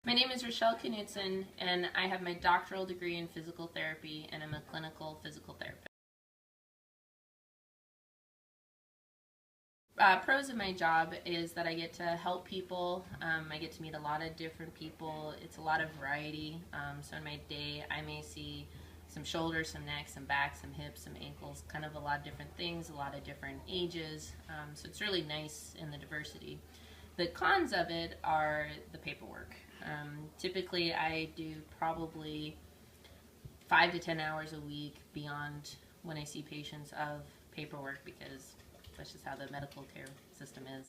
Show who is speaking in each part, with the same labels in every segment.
Speaker 1: My name is Rochelle Knudsen, and I have my doctoral degree in physical therapy, and I'm a clinical physical therapist. Pros of my job is that I get to help people. I get to meet a lot of different people. It's a lot of variety. So in my day, I may see some shoulders, some necks, some backs, some hips, some ankles, kind of a lot of different things, a lot of different ages. So it's really nice in the diversity. The cons of it are the paperwork. Typically, I do probably 5 to 10 hours a week beyond when I see patients of paperwork, because that's just how the medical care system is.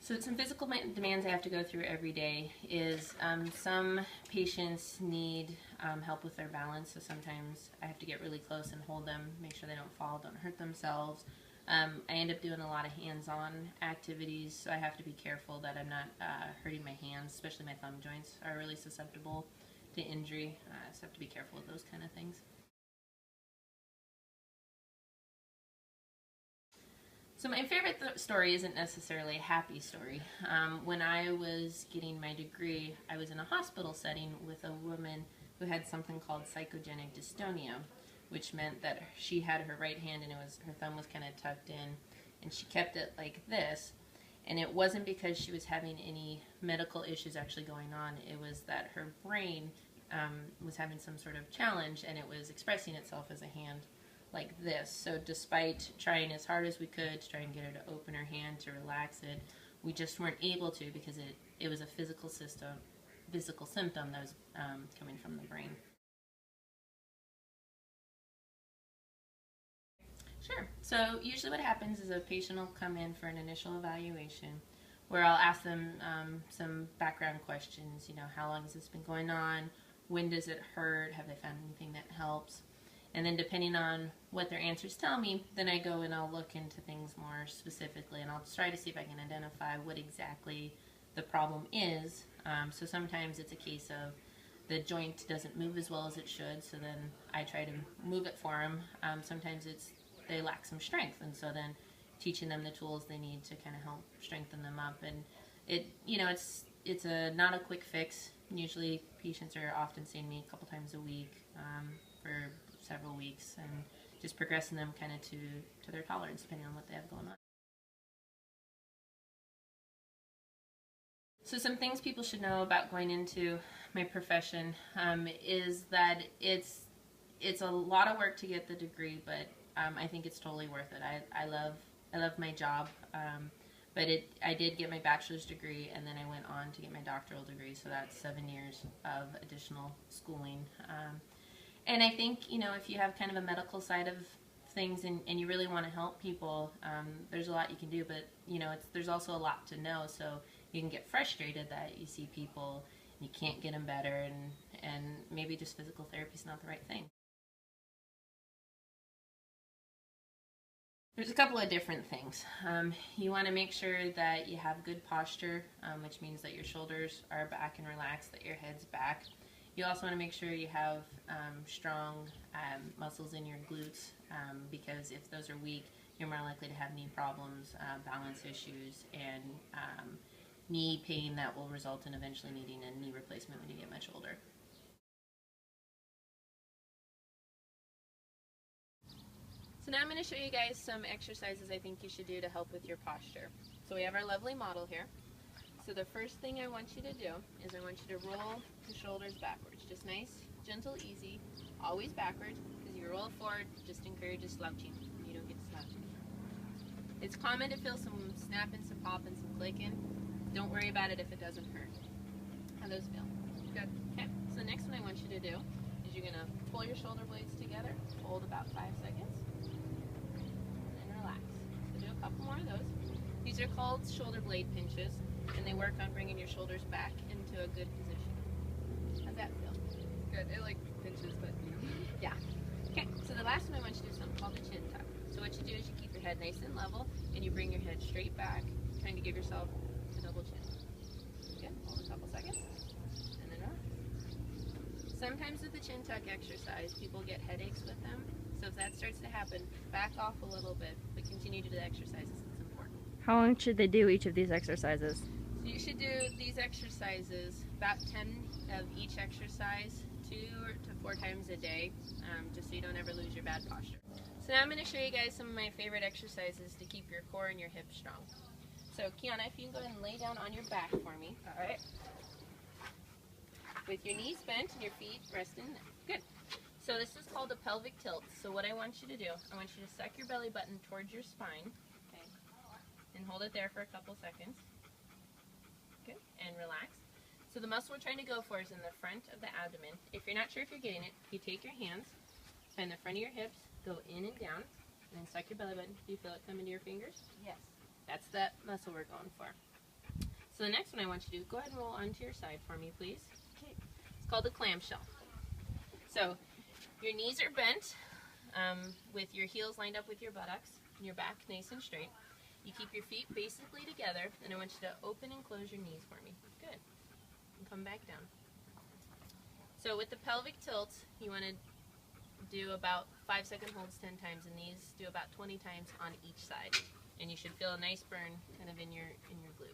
Speaker 1: So some physical demands I have to go through every day is some patients need help with their balance, so sometimes I have to get really close and hold them, make sure they don't fall, don't hurt themselves. I end up doing a lot of hands-on activities, so I have to be careful that I'm not hurting my hands, especially my thumb joints are really susceptible to injury, so I have to be careful with those kind of things. So my favorite story isn't necessarily a happy story. When I was getting my degree, I was in a hospital setting with a woman who had something called psychogenic dystonia, which meant that she had her right hand and her thumb was kind of tucked in, and she kept it like this. And it wasn't because she was having any medical issues actually going on. It was that her brain was having some sort of challenge, and it was expressing itself as a hand like this. So despite trying as hard as we could to try and get her to open her hand, to relax it, we just weren't able to, because it was a physical symptom that was coming from the brain. Sure. So usually what happens is a patient will come in for an initial evaluation where I'll ask them some background questions. How long has this been going on? When does it hurt? Have they found anything that helps? And then depending on what their answers tell me, then I go and I'll look into things more specifically, and I'll try to see if I can identify what exactly the problem is. So sometimes it's a case of the joint doesn't move as well as it should, so then I try to move it for them. Sometimes they lack some strength, and so then teaching them the tools they need to kind of help strengthen them up. And it's not a quick fix. Usually patients are often seeing me a couple times a week for several weeks, and just progressing them kind of to their tolerance depending on what they have going on. So some things people should know about going into my profession is that it's a lot of work to get the degree, but I think it's totally worth it. I love my job, but I did get my bachelor's degree, and then I went on to get my doctoral degree, so that's 7 years of additional schooling. And I think, if you have kind of a medical side of things and you really want to help people, there's a lot you can do, but, there's also a lot to know, so you can get frustrated that you see people and you can't get them better, and maybe just physical therapy is not the right thing. There's a couple of different things. You want to make sure that you have good posture, which means that your shoulders are back and relaxed, that your head's back. You also want to make sure you have strong muscles in your glutes, because if those are weak, you're more likely to have knee problems, balance issues, and knee pain that will result in eventually needing a knee replacement when you get much older. So now I'm going to show you guys some exercises I think you should do to help with your posture. So we have our lovely model here. So the first thing I want you to do is I want you to roll the shoulders backwards. Just nice, gentle, easy, always backwards, because you roll forward, just encourages slouching. You don't get slouching. It's common to feel some snapping, some popping, some clicking. Don't worry about it if it doesn't hurt. How those feel? Good. Okay, so the next one I want you to do is you're going to pull your shoulder blades together, hold about 5 seconds, and relax. So do a couple more of those. These are called shoulder blade pinches, and they work on bringing your shoulders back into a good position. How's that feel?
Speaker 2: Good. It like pinches, but
Speaker 1: yeah. Okay, so the last one I want you to do is something called the chin tuck. So what you do is you keep your head nice and level, and you bring your head straight back, trying to give yourself a double chin. Good. Hold a couple seconds, and then relax. Sometimes with the chin tuck exercise, people get headaches with them. So if that starts to happen, back off a little bit, but continue to do the exercises. It's important.
Speaker 3: How long should they do each of these exercises?
Speaker 1: So you should do these exercises, about 10 of each exercise, 2 to 4 times a day, just so you don't ever lose your bad posture. So now I'm going to show you guys some of my favorite exercises to keep your core and your hips strong. So Kiana, if you can go ahead and lay down on your back for me. All right. With your knees bent and your feet resting. Good. So this is called a pelvic tilt. So what I want you to do, I want you to suck your belly button towards your spine. Okay. And hold it there for a couple seconds. Good. And relax. So the muscle we're trying to go for is in the front of the abdomen. If you're not sure if you're getting it, you take your hands, find the front of your hips, go in and down, and then suck your belly button. Do you feel it come into your fingers? Yes. That's that muscle we're going for. So the next one I want you to do, go ahead and roll onto your side for me, please. Okay. It's called a clamshell. So your knees are bent with your heels lined up with your buttocks and your back nice and straight. You keep your feet basically together, and I want you to open and close your knees for me. Good. And come back down. So with the pelvic tilt, you want to do about 5-second holds 10 times, and these do about 20 times on each side. And you should feel a nice burn kind of in your glute.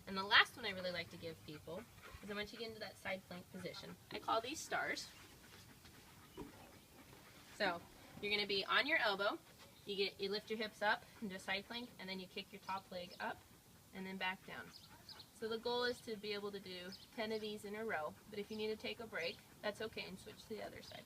Speaker 1: And the last one I really like to give people is I want you to get into that side plank position. I call these stars. So you're going to be on your elbow. You lift your hips up into a side plank, and then you kick your top leg up and then back down. So the goal is to be able to do 10 of these in a row, but if you need to take a break, that's okay, and switch to the other side.